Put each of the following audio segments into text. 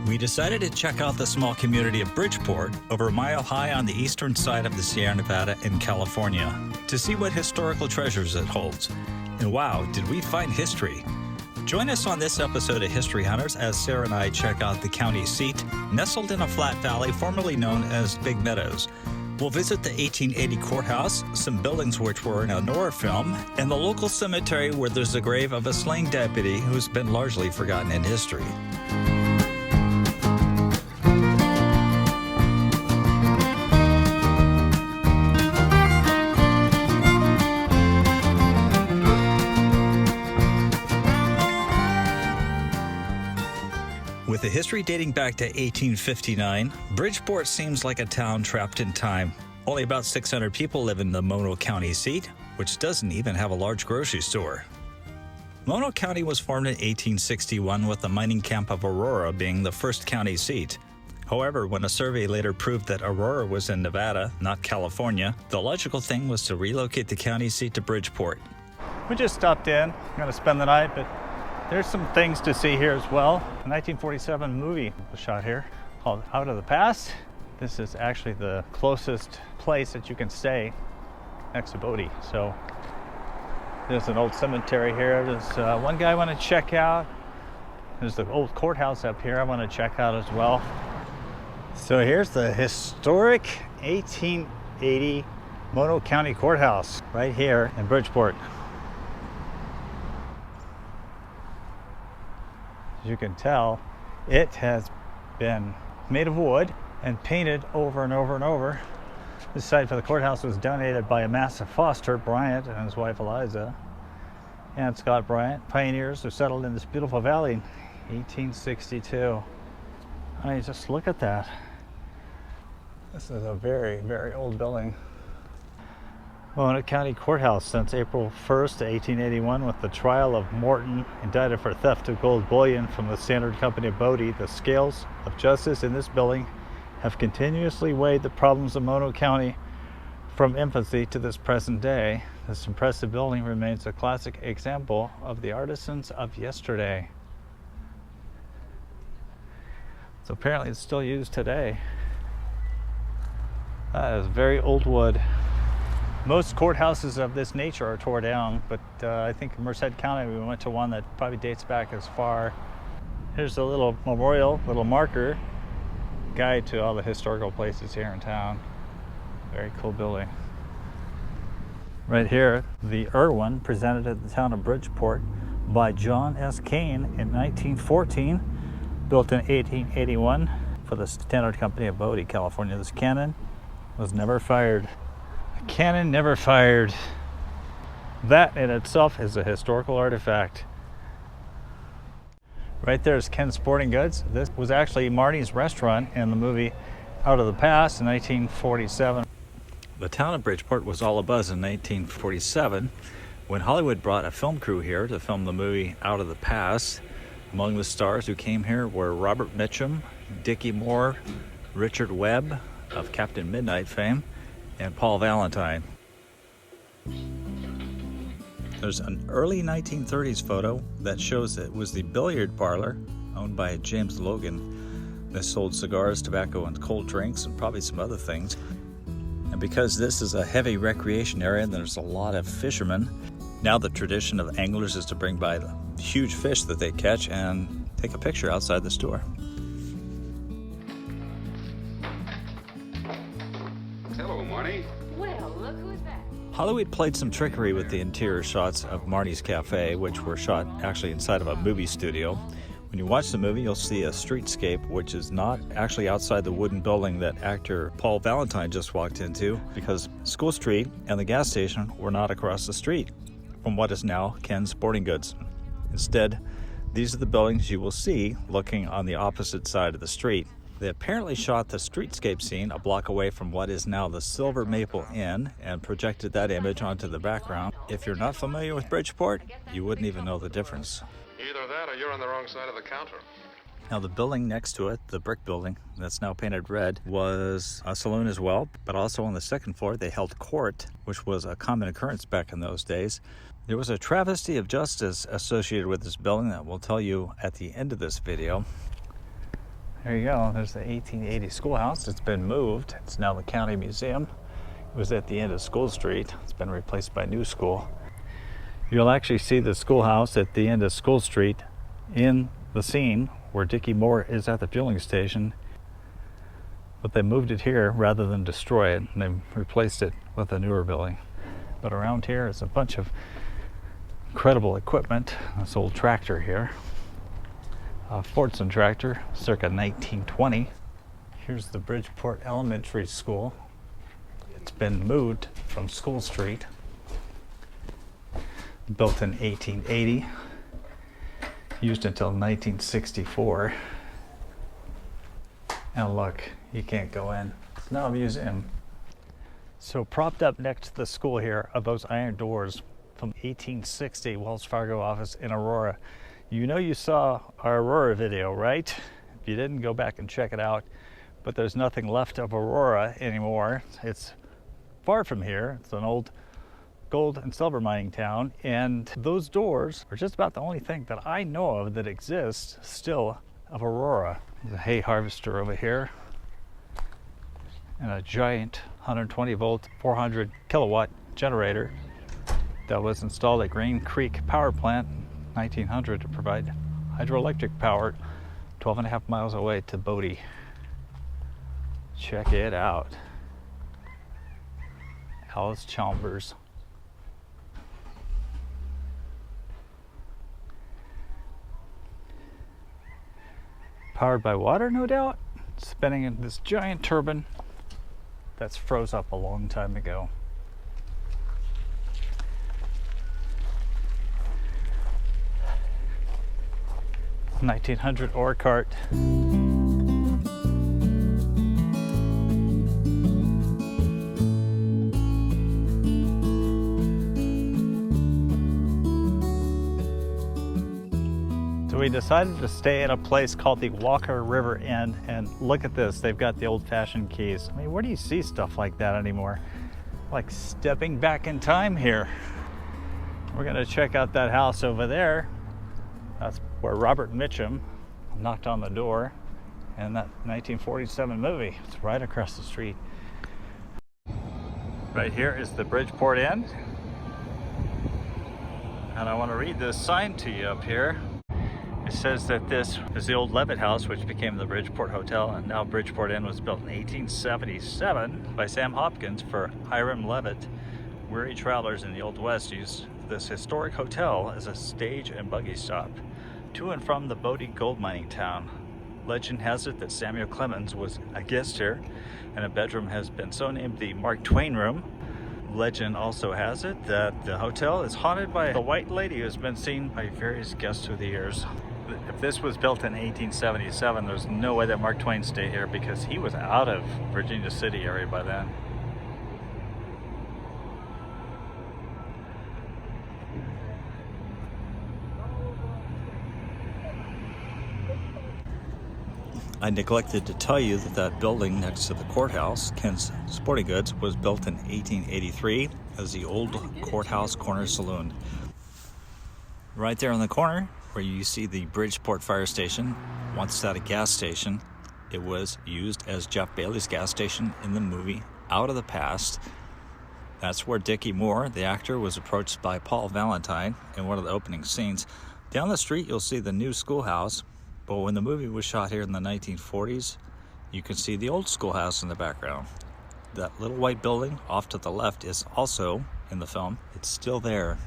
We decided to check out the small community of Bridgeport, over a mile high on the eastern side of the Sierra Nevada in California, to see what historical treasures it holds. And wow, did we find history! Join us on this episode of History Hunters as Sarah and I check out the county seat, nestled in a flat valley formerly known as Big Meadows. We'll visit the 1880 courthouse, some buildings which were in a noir film, and the local cemetery where there's the grave of a slain deputy who's been largely forgotten in history. With a history dating back to 1859, Bridgeport seems like a town trapped in time. Only about 600 people live in the Mono County seat, which doesn't even have a large grocery store. Mono County was formed in 1861 with the mining camp of Aurora being the first county seat. However, when a survey later proved that Aurora was in Nevada, not California, the logical thing was to relocate the county seat to Bridgeport. We just stopped in. I'm going to spend the night, but there's some things to see here as well. A 1947 movie was shot here called Out of the Past. This is actually the closest place that you can stay next to Bodie. So there's an old cemetery here. There's one guy I want to check out. There's the old courthouse up here I want to check out as well. So here's the historic 1880 Mono County Courthouse right here in Bridgeport. As you can tell, it has been made of wood and painted over and over and over. This site for the courthouse was donated by Amasa Foster Bryant and his wife Eliza and Scott Bryant, pioneers who settled in this beautiful valley in 1862. I mean, just look at that. This is a very, very old building. Mono County Courthouse since April 1st, 1881, with the trial of Morton, indicted for theft of gold bullion from the Standard Company of Bodie. The scales of justice in this building have continuously weighed the problems of Mono County from infancy to this present day. This impressive building remains a classic example of the artisans of yesterday. So apparently it's still used today. That is very old wood. Most courthouses of this nature are torn down, but I think in Merced County we went to one that probably dates back as far. Here's a little memorial, little marker, guide to all the historical places here in town. Very cool building. Right here, the Irwin presented at the town of Bridgeport by John S. Kane in 1914, built in 1881 for the Standard Company of Bodie, California. This cannon was never fired. Cannon never fired. That in itself is a historical artifact. Right there is Ken's Sporting Goods. This was actually Marty's restaurant in the movie Out of the Past in 1947. The town of Bridgeport was all abuzz in 1947 when Hollywood brought a film crew here to film the movie Out of the Past. Among the stars who came here were Robert Mitchum, Dickie Moore, Richard Webb of Captain Midnight fame, and Paul Valentine. There's an early 1930s photo that shows it was the billiard parlor owned by James Logan. This sold cigars, tobacco, and cold drinks, and probably some other things. And because this is a heavy recreation area and there's a lot of fishermen, now the tradition of anglers is to bring by the huge fish that they catch and take a picture outside the store. Hello, Marty. Well, look who's back. Hollywood played some trickery with the interior shots of Marty's Cafe, which were shot actually inside of a movie studio. When you watch the movie, you'll see a streetscape, which is not actually outside the wooden building that actor Paul Valentine just walked into, because School Street and the gas station were not across the street from what is now Ken's Sporting Goods. Instead, these are the buildings you will see looking on the opposite side of the street. They apparently shot the streetscape scene a block away from what is now the Silver Maple Inn and projected that image onto the background. If you're not familiar with Bridgeport, you wouldn't even know the difference. Either that or you're on the wrong side of the counter. Now the building next to it, the brick building that's now painted red, was a saloon as well, but also on the second floor they held court, which was a common occurrence back in those days. There was a travesty of justice associated with this building that we'll tell you at the end of this video. There you go. There's the 1880 schoolhouse. It's been moved. It's now the county museum. It was at the end of School Street. It's been replaced by New School. You'll actually see the schoolhouse at the end of School Street in the scene where Dickie Moore is at the fueling station. But they moved it here rather than destroy it, and they replaced it with a newer building. But around here is a bunch of incredible equipment. This old tractor here, a Fordson tractor, circa 1920. Here's the Bridgeport Elementary School. It's been moved from School Street, built in 1880, used until 1964. And look, you can't go in. It's now a museum. So propped up next to the school here are those iron doors from 1860 Wells Fargo office in Aurora. You know you saw our Aurora video, right? If you didn't, go back and check it out. But there's nothing left of Aurora anymore. It's far from here. It's an old gold and silver mining town. And those doors are just about the only thing that I know of that exists still of Aurora. There's a hay harvester over here and a giant 120 volt 400 kilowatt generator that was installed at Green Creek Power Plant in 1900 to provide hydroelectric power 12.5 miles away to Bodie. Check it out. Alice Chalmers. Powered by water, no doubt, spinning in this giant turbine that's froze up a long time ago. 1900 ore cart. So we decided to stay at a place called the Walker River Inn, and look at this, they've got the old-fashioned keys. I mean, where do you see stuff like that anymore? Like stepping back in time here. We're gonna check out that house over there. That's where Robert Mitchum knocked on the door in that 1947 movie. It's right across the street. Right here is the Bridgeport Inn. And I want to read this sign to you up here. It says that this is the old Levitt House, which became the Bridgeport Hotel, and now Bridgeport Inn was built in 1877 by Sam Hopkins for Hiram Levitt. Weary travelers in the Old West used this historic hotel as a stage and buggy stop to and from the Bodie gold mining town. Legend has it that Samuel Clemens was a guest here, and a bedroom has been so named the Mark Twain Room. Legend also has it that the hotel is haunted by a white lady who has been seen by various guests through the years. If this was built in 1877, there's no way that Mark Twain stayed here because he was out of Virginia City area by then. I neglected to tell you that that building next to the courthouse, Ken's Sporting Goods, was built in 1883 as the old Courthouse Corner Saloon. Right there on the corner where you see the Bridgeport Fire Station, once at a gas station, it was used as Jeff Bailey's gas station in the movie Out of the Past. That's where Dickie Moore, the actor, was approached by Paul Valentine in one of the opening scenes. Down the street you'll see the new schoolhouse. But when the movie was shot here in the 1940s, you can see the old schoolhouse in the background. That little white building off to the left is also in the film. It's still there.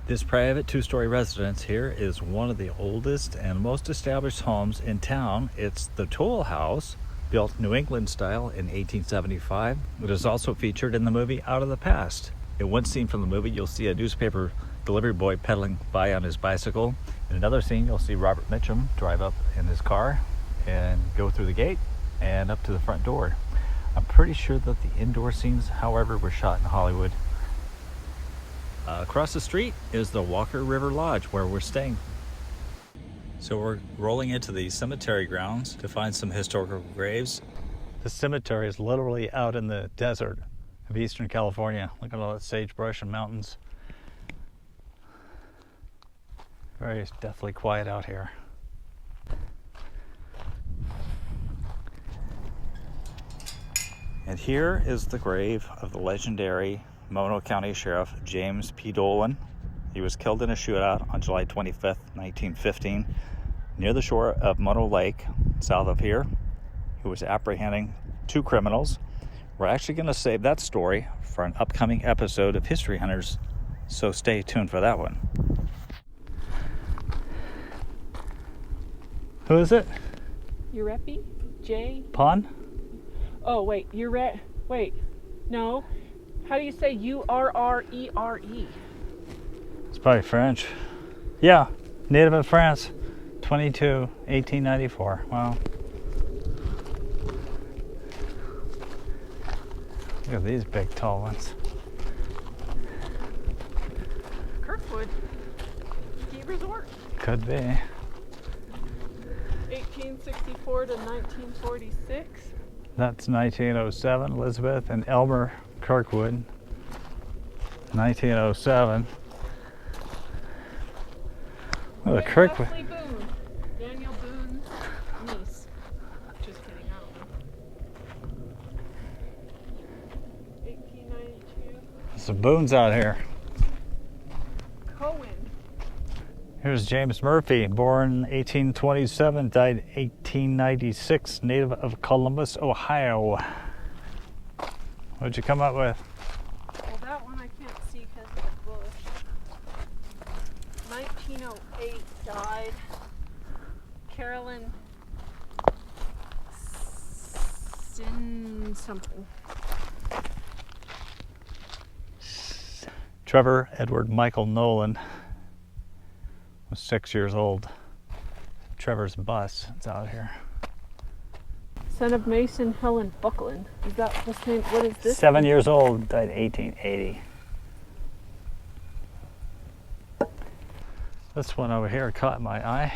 This private two-story residence here is one of the oldest and most established homes in town. It's the Toll House, built New England style in 1875. It is also featured in the movie Out of the Past. In one scene from the movie, you'll see a newspaper delivery boy pedaling by on his bicycle. In another scene, you'll see Robert Mitchum drive up in his car and go through the gate and up to the front door. I'm pretty sure that the indoor scenes, however, were shot in Hollywood. Across the street is the Walker River Lodge, where we're staying. So we're rolling into the cemetery grounds to find some historical graves. The cemetery is literally out in the desert of Eastern California. Look at all that sagebrush and mountains. Very deathly quiet out here. And here is the grave of the legendary Mono County Sheriff James P. Dolan. He was killed in a shootout on July 25th, 1915, near the shore of Mono Lake, south of here. He was apprehending 2 criminals. We're actually going to save that story for an upcoming episode of History Hunters, so stay tuned for that one. Who is it? Urepi? J? Pon? Oh, wait. Wait. No. How do you say U-R-R-E-R-E? It's probably French. Yeah, native of France. 1894. Wow. Look at these big, tall ones. Kirkwood. Ski resort. Could be. 1864 to 1946. That's 1907. Elizabeth and Elmer Kirkwood. 1907. Oh, the Kirkwood. Leslie Boone. Daniel Boone's niece. Just kidding, I don't know. 1892. There's some Boones out here. Cohen. Here's James Murphy, born 1827, died 1896, native of Columbus, Ohio. What'd you come up with? Well, that one I can't see because of the bush. 1908 died. Carolyn Sin something. Trevor Edward Michael Nolan was 6 years old. Trevor's bus is out here. Son of Mason Helen Buckland. Is that the same? What is this? 7 years old, died 1880. This one over here caught my eye.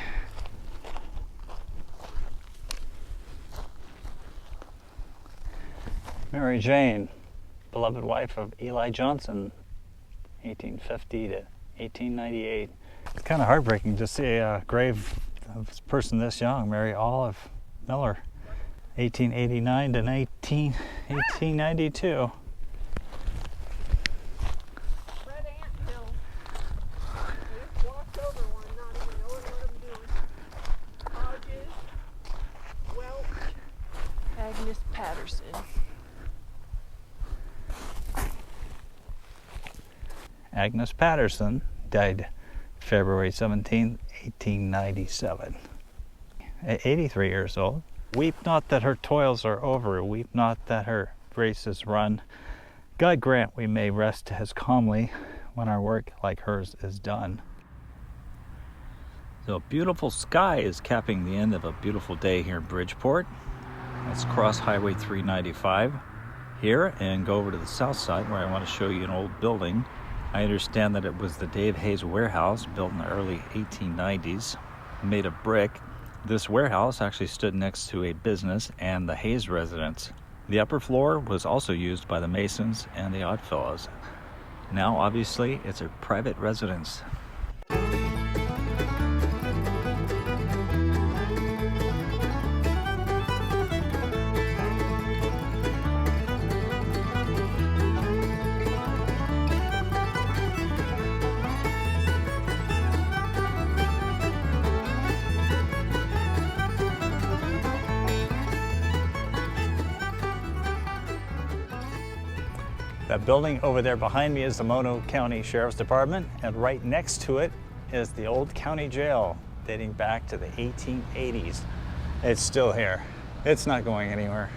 Mary Jane, beloved wife of Eli Johnson, 1850 to 1898. It's kind of heartbreaking to see a grave of a person this young, Mary Olive Miller, 1889 to 1892. Red Anthill. I just walked over one, not even knowing what I'm doing. Hodges, Welch, Agnes Patterson. Agnes Patterson died February 17, 1897. At 83 years old. Weep not that her toils are over, weep not that her race is run. God grant we may rest as calmly when our work like hers is done. So a beautiful sky is capping the end of a beautiful day here in Bridgeport. Let's cross Highway 395 here and go over to the south side where I want to show you an old building. I understand that it was the Dave Hayes warehouse built in the early 1890s, made of brick. This warehouse actually stood next to a business and the Hayes residence. The upper floor was also used by the Masons and the Oddfellows. Now, obviously, it's a private residence. That building over there behind me is the Mono County Sheriff's Department, and right next to it is the old county jail dating back to the 1880s. It's still here. It's not going anywhere.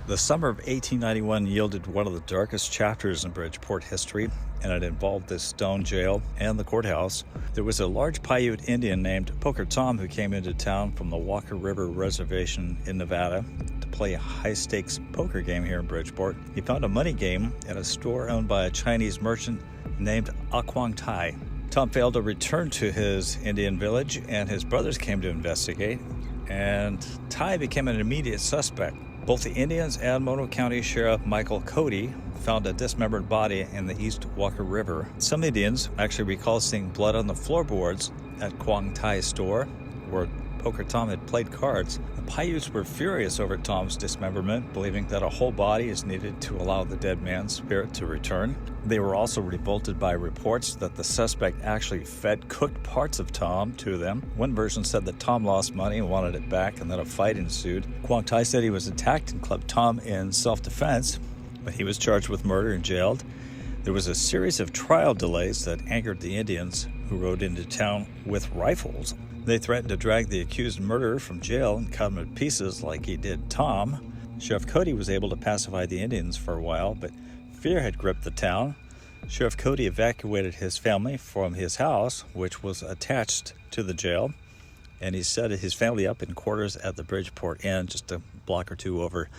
The summer of 1891 yielded one of the darkest chapters in Bridgeport history, and it involved this stone jail and the courthouse. There was a large Paiute Indian named Poker Tom who came into town from the Walker River Reservation in Nevada to play a high-stakes poker game here in Bridgeport. He found a money game at a store owned by a Chinese merchant named Aquang Tai. Tom failed to return to his Indian village, and his brothers came to investigate, and Tai became an immediate suspect. Both the Indians and Mono County Sheriff Michael Cody found a dismembered body in the East Walker River. Some Indians actually recall seeing blood on the floorboards at Quang Thai's store, where Poker Tom had played cards. The Paiutes were furious over Tom's dismemberment, believing that a whole body is needed to allow the dead man's spirit to return. They were also revolted by reports that the suspect actually fed cooked parts of Tom to them. One version said that Tom lost money and wanted it back, and then a fight ensued. Quang Tai said he was attacked and clubbed Tom in self-defense, but he was charged with murder and jailed. There was a series of trial delays that angered the Indians, who rode into town with rifles. They threatened to drag the accused murderer from jail and cut him to pieces like he did Tom. Sheriff Cody was able to pacify the Indians for a while, but fear had gripped the town. Sheriff Cody evacuated his family from his house, which was attached to the jail, and he set his family up in quarters at the Bridgeport Inn, just a block or two over.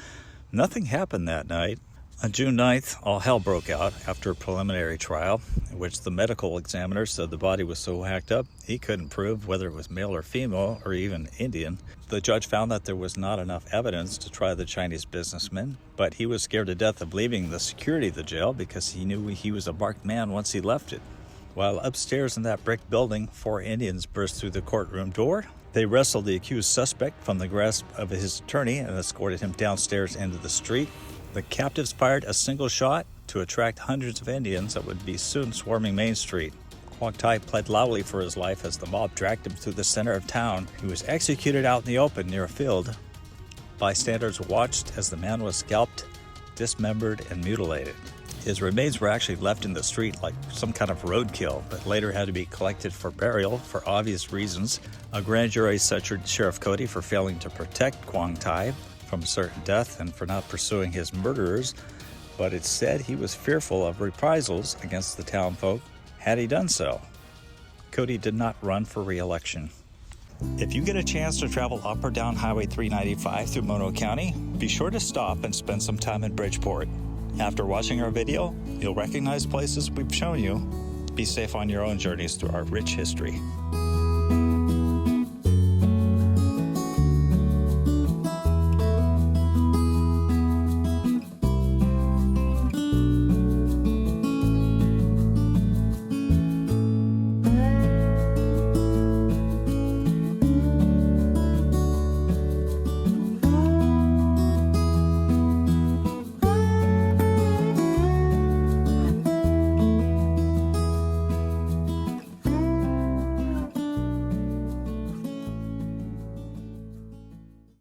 Nothing happened that night. On June 9th, all hell broke out after a preliminary trial, in which the medical examiner said the body was so hacked up he couldn't prove whether it was male or female or even Indian. The judge found that there was not enough evidence to try the Chinese businessman, but he was scared to death of leaving the security of the jail because he knew he was a marked man once he left it. While upstairs in that brick building, 4 Indians burst through the courtroom door. They wrestled the accused suspect from the grasp of his attorney and escorted him downstairs into the street. The captives fired a single shot to attract hundreds of Indians that would be soon swarming Main Street. Quang Tai pled loudly for his life as the mob dragged him through the center of town. He was executed out in the open near a field. Bystanders watched as the man was scalped, dismembered, and mutilated. His remains were actually left in the street like some kind of roadkill, but later had to be collected for burial for obvious reasons. A grand jury censured Sheriff Cody for failing to protect Quang Tai from certain death and for not pursuing his murderers, but it said he was fearful of reprisals against the townfolk had he done so. Cody did not run for re-election. If you get a chance to travel up or down Highway 395 through Mono County, be sure to stop and spend some time in Bridgeport. After watching our video, you'll recognize places we've shown you. Be safe on your own journeys through our rich history.